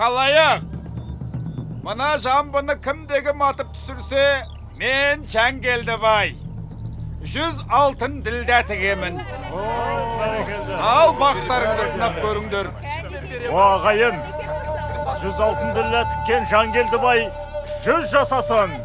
Халайық. Мына жамбыны кімдегі матып түсірсе, мен Жангелді бай. 100 алтын ділдә тігемін. Ал бақтарыңды сынап көріңдер. Ағайын, 100 алтын ділдә тіккен Жангелді бай 100 жасасын.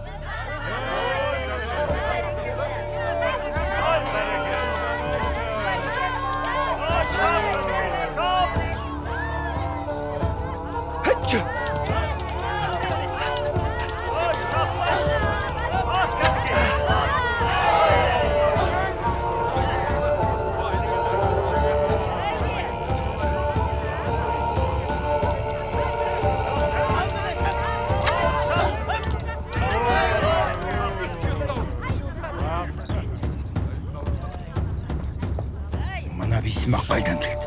Мына бейсімақ қайдан келді?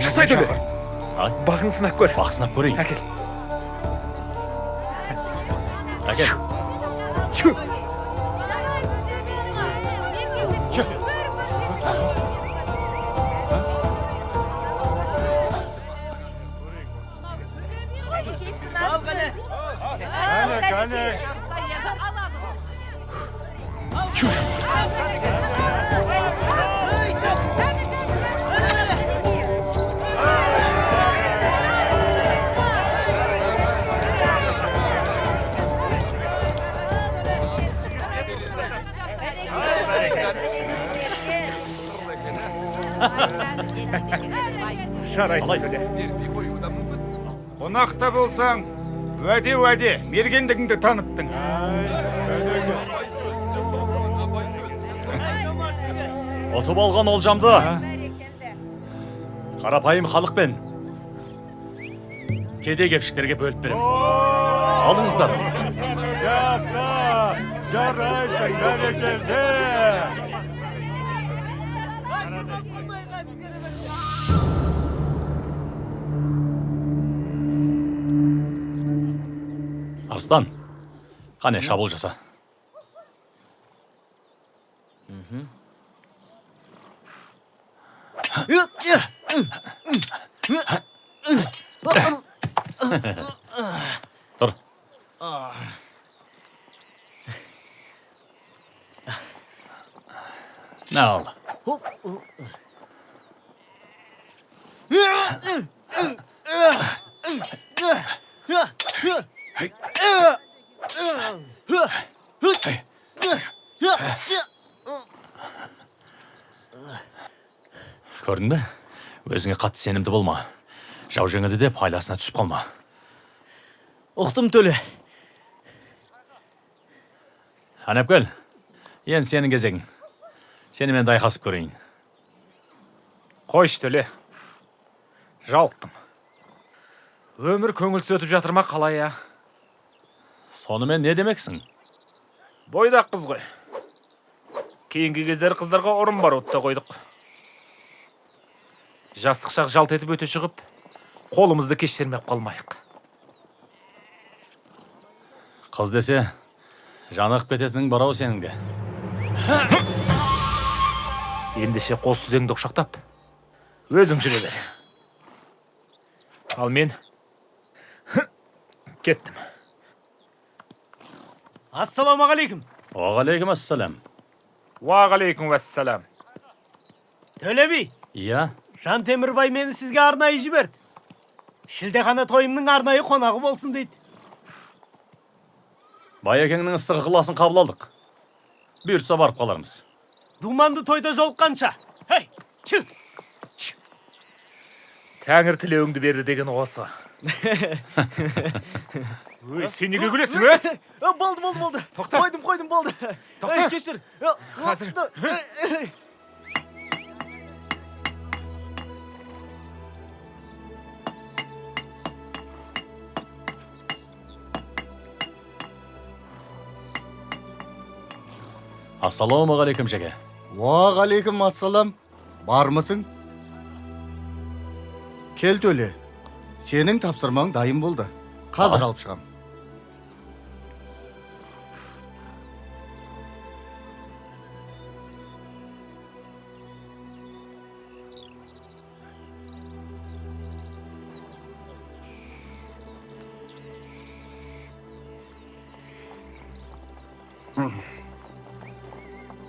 Жасай төле. Бағын сынап көр. Бақ сынап көрейін. Әкел. Әкел. Чу. Жарайсың төле. Қонақта болсаң, уәде, мергендігіңді таныттың. Отып алған олжамды қарапайым халықпен кедей кепшіктерге бөліп беремін. Алыңыздар. Жаса, жарайсың, бәрекелді. Арыстан, қане шабуыл жаса. Тұр. Nə al? Көрдің бе? Өзіңе қатты сенімді болма. Жау жеңілді деп айласына түсіп қалма. Ұқтым төле. Әнепкел, енді сенің кезегің. Сені мен дайқасып көрейін. Қойш төле. Жалықтым. Өмір көңілсіз өтіп жатыр ма қалай я? Сонымен не демексің? Бойдақ қыз ғой. Кейінгі кездері қыздарға ұрын бар отта қойдық. Жастық шақ жалт етіп өте шығып, қолымызды кештермеп қалмайық. Қыз десе, жанық бететінің барау сеніңде. Ендеше қос сүзеңді құшақтап, өзің жүре бер. Ал мен кеттім. Ассаламағалейкум. Оғалейкум ассалам. Уағалейкум вассалам. Төле би, Иә, Жан Темірбай мені сізге арнайы жіберді. Шілдехана тойымның арнайы қонағы болсын дейді. Байекеңнің ыстық ықыласын қабыл алдық. Бұйыртса барып қалармыз. Думанды тойда жолыққанша. Хей, чү. Тәңір тілеуіңді берді деген осы. Өй, сен неге күлесің, ө? Болды. Тоқта. Қойдым, болды. Тоқта. Кешір. Қазір. Ассалаумағалейкум жеке. Уағалейкум ассалам. Бармысың? Кел төле. Сенің тапсырмаң дайын болды. Қазір алып шығам.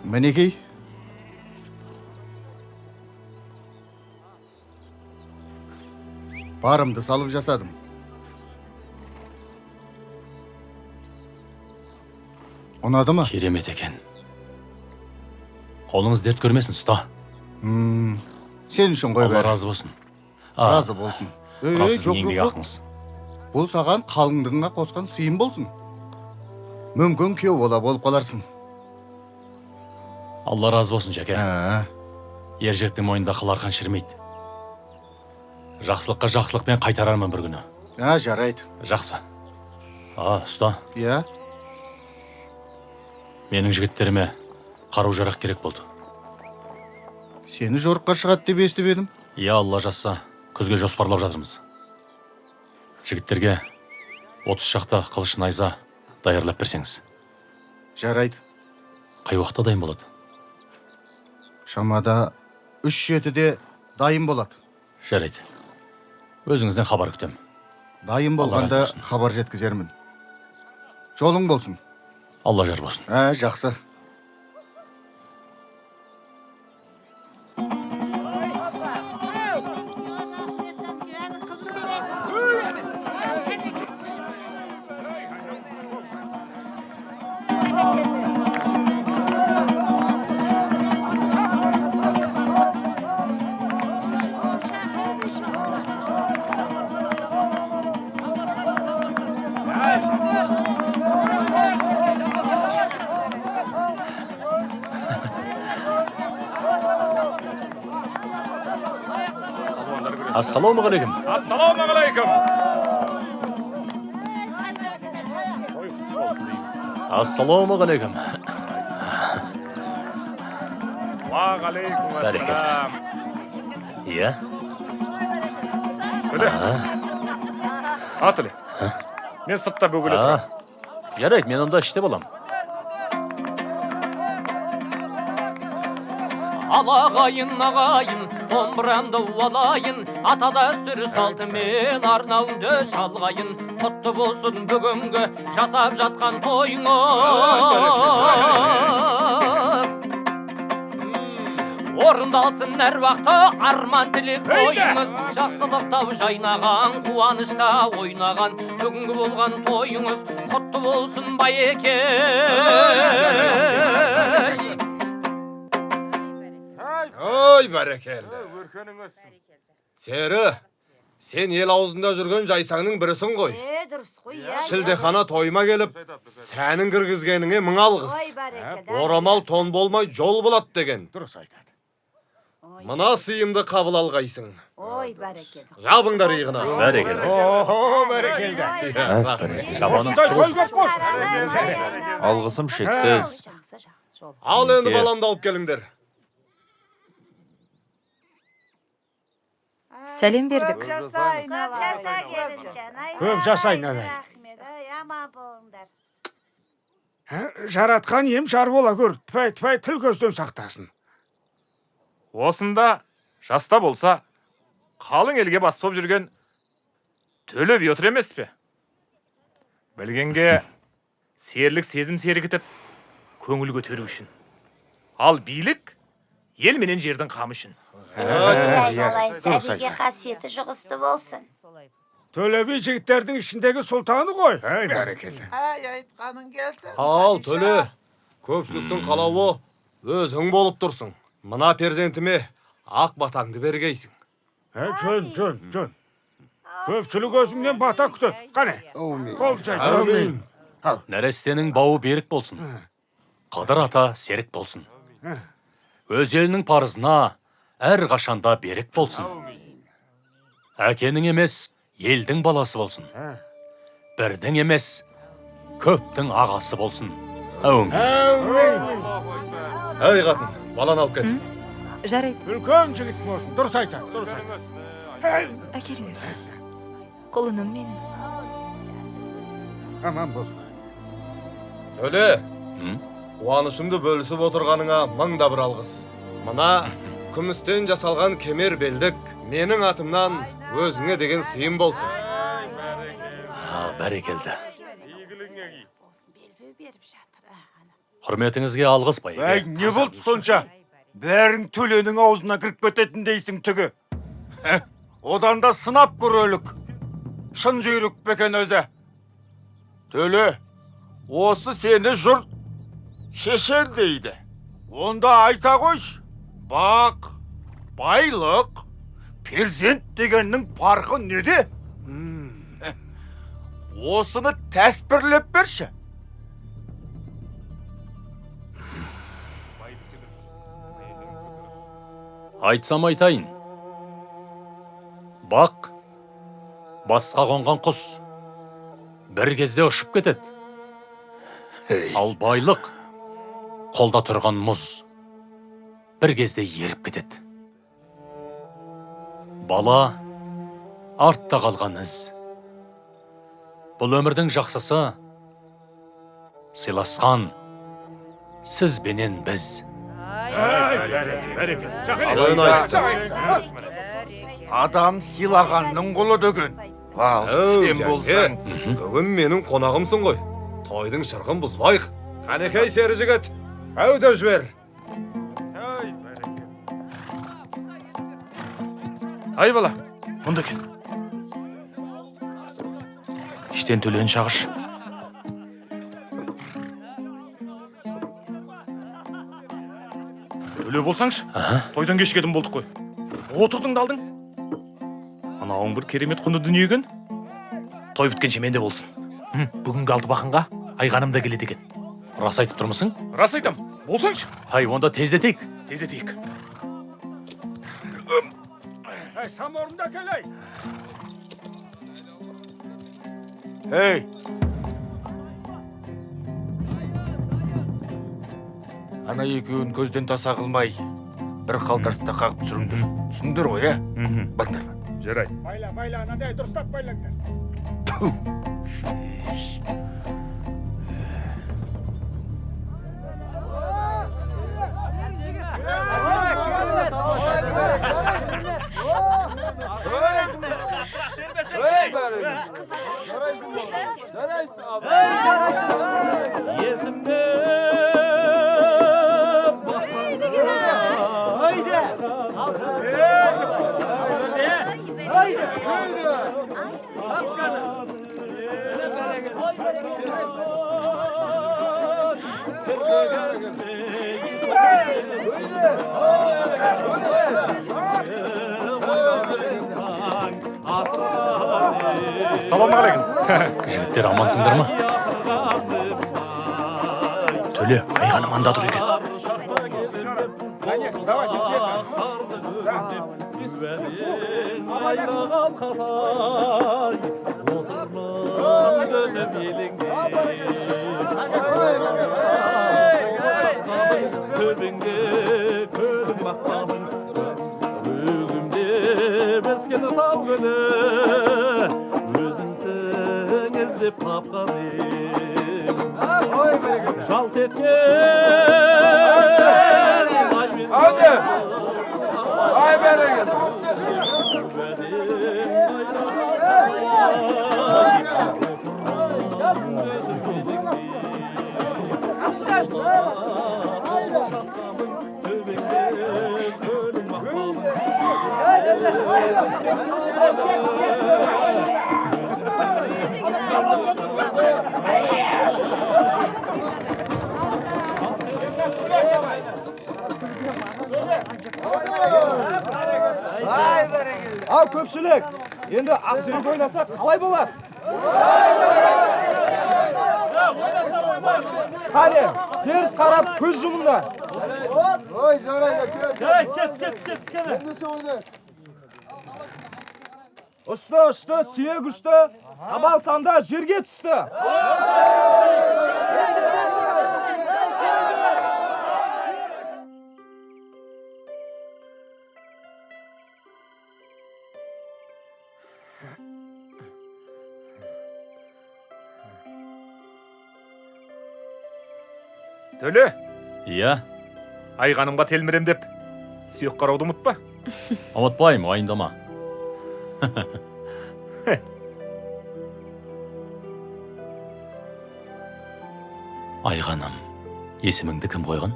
Мінекей. Барымды салып жасадым. Ұнады ма? Керемет екен. Қолыңыз дерт көрмесін, ұста. Сен үшін қой Алла бәрі. разы болсын. Разы болсын. Мынау сіздің жоқ, еңбек жоқ, жоқ. ақыңыз. Бұл саған қалыңдығыңа қосқан сыйым болсын. Мүмкін күйеу болып қаларсың. Алла разы болсын, жәке. Ә, Ержектің мойнында қыларқан шірмейді. Жақсылыққа жақсылықпен қайтарармын бір күні. жарайды. Жақсы. Ұста, Иә, менің жігіттеріме қару-жарақ керек болды. сені жорыққа шығады деп естіп едім. Алла жазса, күзге жоспарлап жатырмыз. Жігіттерге 30 шақты қылыш найза даярлап берсеңіз. Жарайды. Қай уақытта дайын болады? Шамада 3-7-де дайын болады. Жарайды. Өзіңізден хабар күтем. Дайын Алла разы болғанда болсын. хабар жеткізермін. Жолың болсын. Алла жар болсын. Жақсы. Ассалаумағалейкум. Ассалаумағалейкум. Ассалаумағалейкум. Уағалейкум Бәрекелді. ассалам. Иә? Күлі. Атылы. Мен сыртта бөгіле тұрам. Жарайды, мен онда іште болам. Алағайын, ағайын, домбырамды уалайын, ата дәстүр салтымен арнауды шалғайын. Құтты болсын бүгінгі жасап жатқан тойыңыз. Орындалсын әр уақытта арман тілек ойыңыз. Жақсылықта жайнаған, қуанышта ойнаған, бүгінгі болған тойыңыз құтты болсын байеке. Ой, бәрекелді. Сері, сен ел аузында жүрген жайсаңның бірісің ғой. Дұрыс қой, иә. Шілдехана тойма келіп, сәнің кіргізгеніңе мың алғыс. Орамал тон болмай жол болады деген. Дұрыс айтады. Мына сыйымды қабыл алғайсың. Ой, бәрекелді. Жабыңдар иығына. Бәрекелді. Алғысым шексіз. Жақсы, жол. Ал енді баламды алып келіңдер. Сәлем бердік. Көп жасай, келінжан. Көп жасай, Налай. Рахмет, аман болыңдар. Жаратқан ем жар бола көр. Тпай тіл көзден сақтасын. Осында жаста болса, қалың елге бас болып жүрген төле би отыр емес пе? Білгенге серлік сезім сергітіп, көңіл көтеру үшін. Ал билік ел менен жердің қамы үшін. Сәбиге қасиеті жұғысты болсын. Төле би жігіттердің ішіндегі сұлтаны ғой. Бәрекелді. Айтқаның келсін. Ал, төле, көпшіліктің қалауы өзің болып тұрсың. Мына перзентіме ақ батаңды бергейсің. Жөн. Көпшілік өзіңнен бата күтеді. Қане, қол жай. Әумин. Нәрестенің бауы берік болсын. Қадыр ата серік болсын. Өз елінің парызына әр қашанда берік болсын. Әкенің емес, елдің баласы болсын. Бірдің емес, көптің ағасы болсын. Әумин. Әй қатын, баланы алып кет. Жарайды. Үлкен жігіт болсын. Дұрыс айтады. Әкеліңіз. Құлыным менің. Аман болсын. Төле, қуанышымды бөлісіп отырғаныңа мың да бір алғыс. Мына күмістен жасалған кемер белдік менің атымнан өзіңе деген сыйым болсын. Бәрекелді. Белбеу беріп жатыр. Құрметіңізге алғыс Әй, байеке. не болды сонша? Бәрің төленің аузына кіріп кететін дейсің түгі. Одан да сынап көрелік. Шын жүйрік бекен өзі. Төле, осы сені жұрт шешен дейді. Онда айта қойш. Бақ, байлық, перзент дегеннің парқы неде? Осыны тәспірлеп берші. Айтсам айтайын. Бақ, басқа қонған құс. Бір кезде ұшып кетеді. Ал байлық, қолда тұрған мұз. Бір кезде еріп кетеді. Бала, артта қалған із. Бұл өмірдің жақсысы, сыйласқан, сіз бенен біз. Алайын айтты. Адам сыйлағанның құлы деген. Ал сен болсаң. Бүгін менің қонағымсың ғой. Тойдың шырқын бұзбайық. Қанекей сері жігіт. Әудеп жібер. Ай бала, мұнда кел. Іштен төлен шағыш. Төле болсаңшы, тойдан кешкедім болдық қой. Отырдың да алдың. Анауың бір керемет құнды дүниеген. Той біткенше менде болсын. Бүгінгі алты бақынға айғаным да келеді екен. Рас айтып тұрмысың? Рас айтам, болсаңшы. Ай, онда тездетейік. Тездетейік. Саморында келей. Ей. Ана екеуін көзден таса қылмай, бір қалдарыста қағып түсіріңдір. Түсіндір ғой, Баңдар. Жарай. Байла, анандай дұрыстап байлаңдар. Ассалаумағалейкум. Жігіттер амансыңдар ма? Төле, айғаным анда тұр екен. Жалт еткен Ай береген. Ал көпшілік, енді ақсүйек ойнаса қалай болады? Қане, теріс қарап көз жұмыңдар. Ой, жарайды, кет. Ұшты, сүйек ұшты, табал санда жерге түсті. Төле, Иә, айғанымға телмірем деп, сүйек қарауды ұмытпа. ұмытпайым, уайымдама. Айғаным, Есіміңді кім қойған?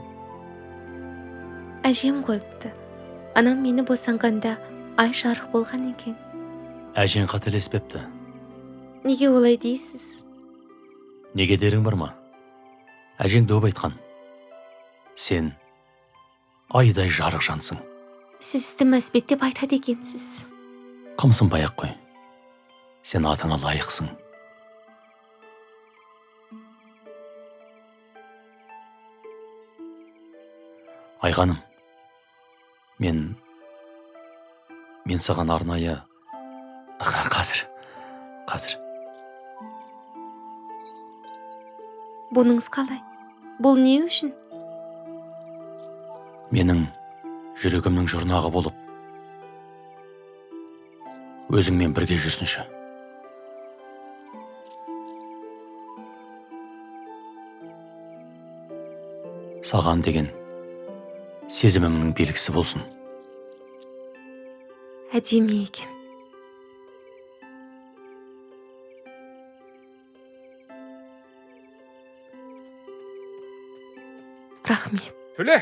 Әжем қойыпты. Анам мені босанғанда ай жарық болған екен. Әжең қателеспепті. Неге олай дейсіз? Неге дерің бар ма? Әжең дөп айтқан. Сен айдай жарық жансың. Сіз істі мәспеттеп айтады екенсіз. Қымсын баяқ қой. Сен атыңа лайықсың. Айғаным, мен саған арнайы... Қазір. Бұныңыз қалай? Бұл не үшін? Менің жүрегімнің жұрнағы болып, өзіңмен бірге жүрсінші. Саған деген сезімімнің белгісі болсын. Әдемі екен. Рахмет. Төле,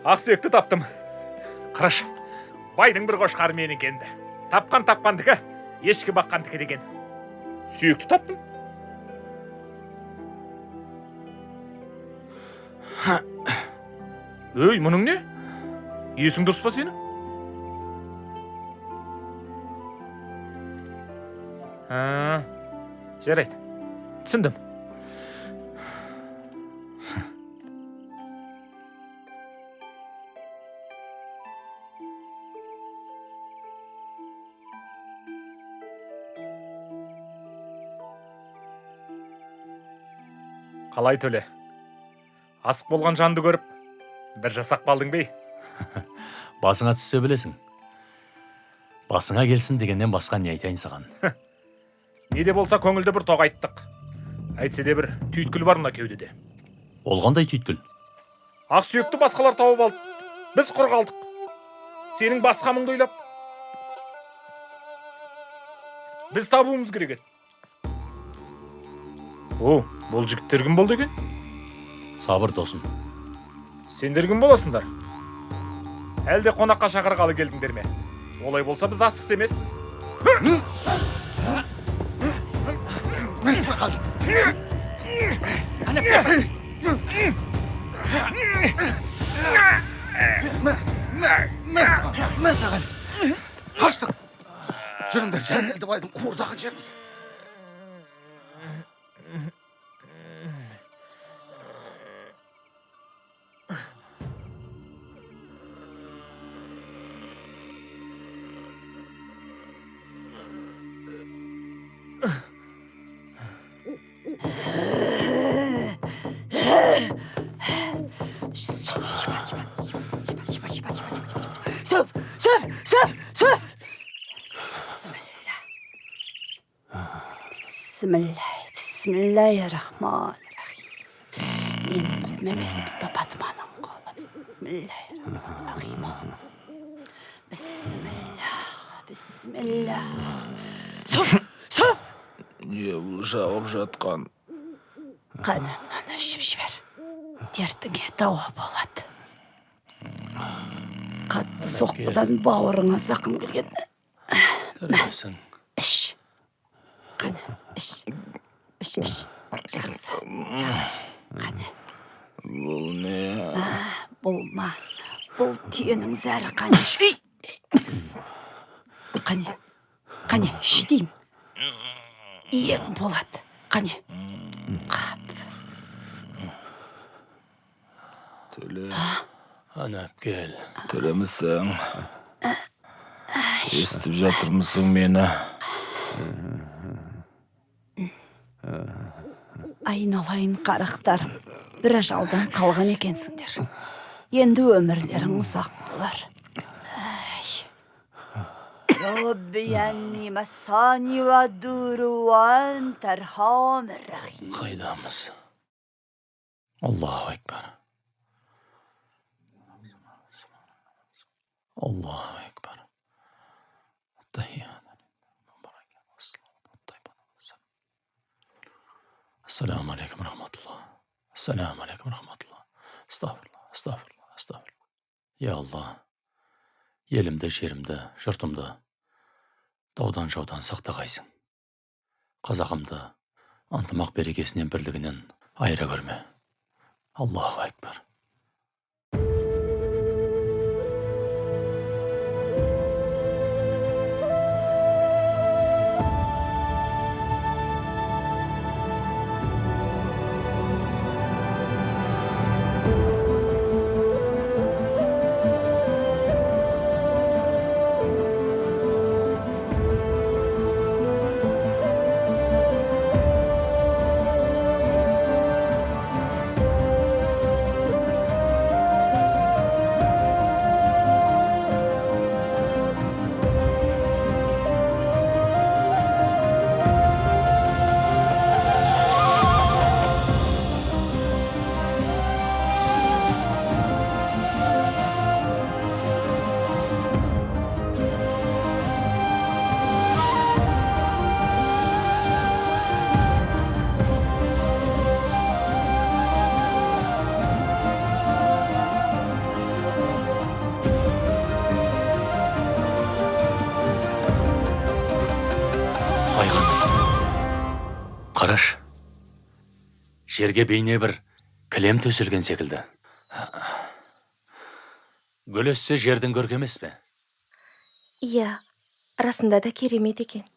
ақсүйекті таптым. Қараш, байдың бір қошқары мен екенді. Тапқандікі, ешкі баққандікі деген. Сүйекті таптым. Өй, мұның не? Есің дұрыс па сенің? Жарайды, түсіндім. Қалай Төле? Асық болған жанды көріп, бір жасақ балдың бей? Басыңа түссе білесің. Басыңа келсін дегеннен басқа не айтайын саған. Не де болса көңілді бір тоқ айттық. Әйтсе де бір түйткіл бар мына кеудеде. Ол қандай түйткіл? Ақсүйекті басқалар тауып алды. Біз құр қалдық. Сенің басқамыңды ойлап. Біз табуымыз керек еді. О, бұл жігіттер кім болды екен? Сабыр досым. Сендер кім боласыңдар? Әлде қонаққа шақырғалы келдіңдер ме? Олай болса біз асықсы емеспіз. Мен саған қаштық. Жүріңдер, Жәнелді байдың қуырдаған жерміз. Bismillahirrahmanirrahim. Benim ölmemesi bir Fatma'nın kolu. Bismillahirrahmanirrahim. Bismillah. Söp. Не жауып жатқан? Қанымнан ішіп жібер. Дертіңе дауа болады. Қатты соққыдан бауырыңа зақым келген. Түрмесің. Іш. Қане, іш. Жақсы. Қане. Бұл не? Болма. Бұл түйенің зәрі қане. Қане, іш дейм. Иең болады. Қане. Қап. Төле. Анап кел. Төлемісің? Естіп жатырмысың мені? Айналайын қарақтарым. Bir ажалдан қалған екенсіңдер. Енді өмірлерің ұзақ болар. Rabbi anni masani wa duru wa anta arhamur rahim. Қайдамыз? Аллаху акбар. Аллаху акбар. Ассаламу алейкум рахматуллах. Assalamu alaikum rahmatullah. Estağfurullah, estağfurullah, estağfurullah. Ya Allah, elimde, жерімді, жұртымды даудан жаудан сақтағайсың. Қазағымды ынтымақ берекесінен бірлігінен айыра көрме. Аллаху акбар. Айған, қараш, жерге бейне бір кілем төселген секілді. Гүл өссе жердің көркі емес пе? Иә, расында да керемет екен.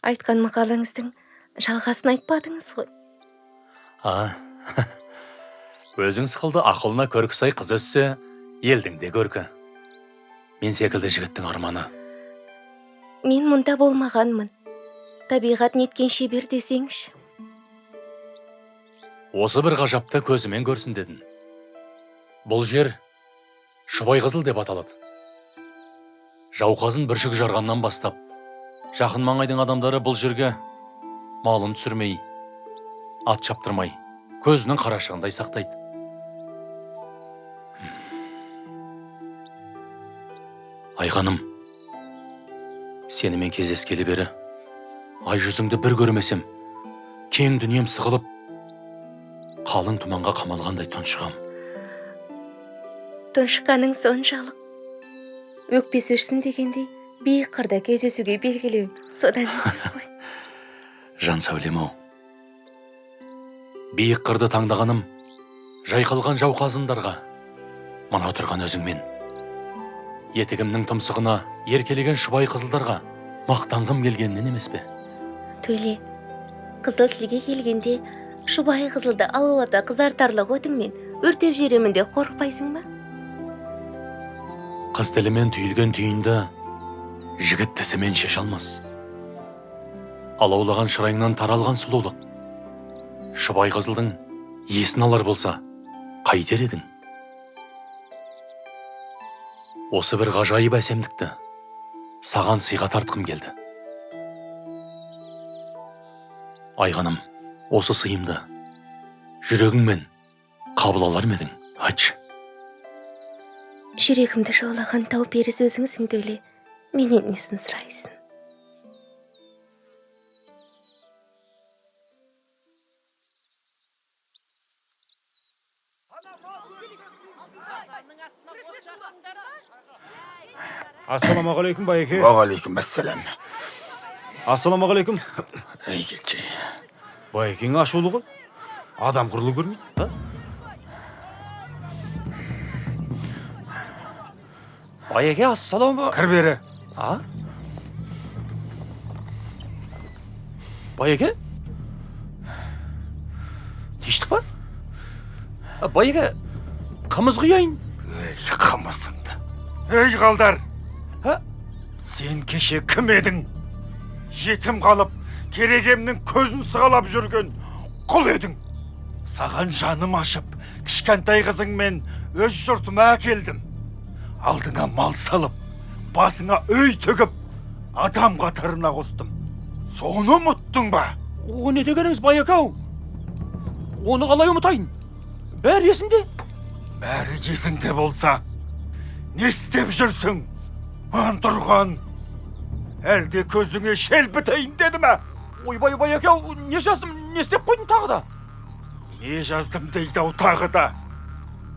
Айтқан мақалыңыздың жалғасын айтпадыңыз ғой. Өзің сықылды ақылына көркі сай қыз өссе, елдің де көркі. Мен секілді жігіттің арманы. Мен мұнда болмағанмын. Табиғат неткен шебер десеңші. Осы бір ғажапты көзімен көрсін дедің. Бұл жер Шұбайқызыл деп аталады. Жауқазын бүршік жарғаннан бастап, жақын маңайдың адамдары бұл жерге малын түсірмей, ат шаптырмай, көзінің қарашығындай сақтайды. Айғаным, сенімен кездескелі бері, ай жүзіңді бір көрмесем, кең дүнием сығылып, қалың тұманға қамалғандай тұншығам. Тұншыққаның соншалық. Өкпес өшсін дегендей, биік қырда кездесуге белгілеу. Содан ғой. Жан сәулем-ау. Биік қырды таңдағаным, жайқалған жауқазындарға, мына отырған өзіңмен. Етігімнің тұмсығына еркелеген Шұбайқызылдарға мақтанғым келгеннен емес пе? Төле, қызыл тілге келгенде Шұбайқызылды алаулата қызартарлық отыңмен өртеп жіберемін деп қорықпайсың ба? Қыз тілімен түйілген түйінді жігіт тісімен шеше алмас. Алаулаған шырайыңнан таралған сұлулық Шұбайқызылдың есін алар болса, қайтер едің? Осы бір ғажайып әсемдікті саған сыйға тартқым келді. Айғаным, осы сыйымды жүрегіңмен қабыл алар ма едің? Айтшы. Жүрегімді жаулаған тау періз өзіңсің, Төле. Менен несін сұрайсың? Ассаламағалейкум, байеке. Уағалейкум ассалам. Ассаламағалейкум. Ей кетші. Байекең ашулы ғой. Адам құрлы көрмейді. Байеке, ассаламу. Кір бері. Байеке? Тештік па? Байеке, қымыз құяйын. Ей, қамысыңды. Ей, қалдар. Сен кеше кім едің? Жетім қалып, керегемнің көзін сығалап жүрген құл едің. Саған жаным ашып, кішкентай қызыңмен өз жұртыма әкелдім. Алдыңа мал салып, басыңа үй тігіп, адам қатарына қостым. Соны ұмыттың ба? О, не дегеніңіз, байеке-ау? Оны қалай ұмытайын? Бәрі есімде? Бәрі есіңде болса, не істеп жүрсің? Антұрған, әлде көзіңе шел бітейін деді ме? Ойбай, байеке-ау, не жаздым, не істеп қойдың тағы да? Не жаздым дейді ау тағы да.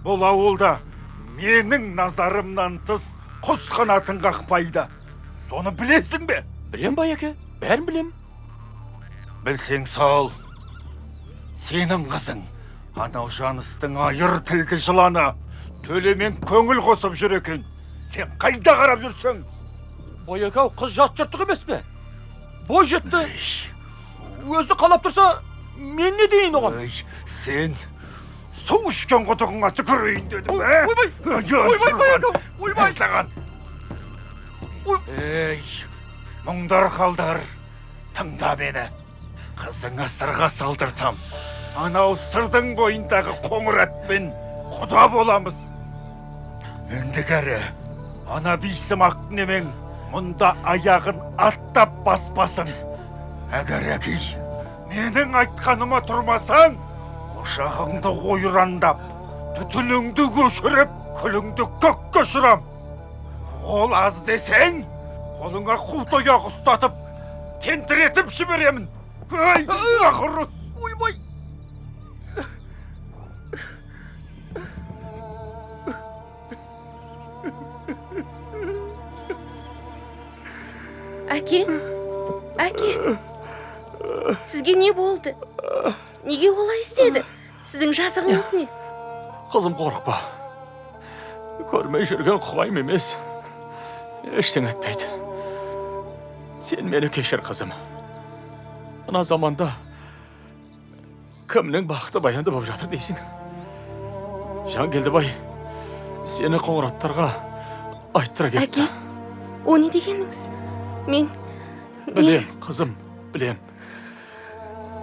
Бұл ауылда менің назарымнан тыс құс қанатын қақпайды. Соны білесің бе? Білем байеке, бәрін білем. Білсең сол. Сенің қызың, анау жаныстың айыр тілді жыланы, төлемен көңіл қосып жүр екен. Сен қайда қарап жүрсің? Байеке, қыз жат жыртық емес пе? Бой жетті. Өзі қалап тұрса, мен не дейін оған? Сен су ішкен құтығыңа түкірейін дедім, ә? Ойбай, байеке, ойбай. Саған. Мұңдар қалдар, тыңда мені. Қызыңа сырға салдыртам. Анау сырдың бойындағы қоңыр атпен құда боламыз. Ендігәрі, ана бейсімақ немең мұнда аяғын аттап баспасын. Әгер әкей, менің айтқаныма тұрмасаң, ошағыңды ойрандап, түтініңді көшіріп, күліңді көкке ұшырам. Ол аз десең, қолыңа қу тояқ ұстатып, тентіретіп жіберемін. Ай, нақұрыс! Ойбай! Әке, сізге не болды? Неге олай істеді? Сіздің жазығыңыз не? Қызым, қорықпа. Көрмей жүрген құлайым емес. Ештен етпейді. Сен мені кешір, қызым. Мына заманда кімнің бақыты баянды болып жатыр дейсің? Жангелдібай сені қоңыраттарға айттыра кетті. Әке, о не дегеніңіз? Білем, қызым, білем.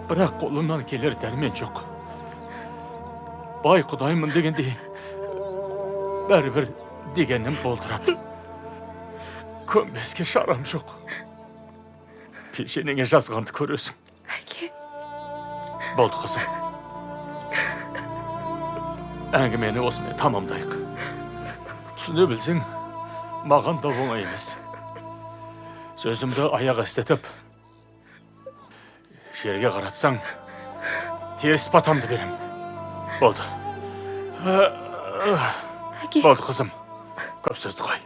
Бірақ қолымнан келер дәрмен жоқ. Бай құдаймын дегенде бәрібір дегенім болдырады. Көнбеске шарам жоқ. Пешенеңе жазғанды көресің. Әке. Болды, қызым. Әңгімені осымен тамамдайық. Түсіне білсең, маған да оңай емес. Сөзімді аяқ істетіп, жерге қаратсаң, теріс батамды берем. Болды. Әке. Болды, қызым. Көп сөзді қой.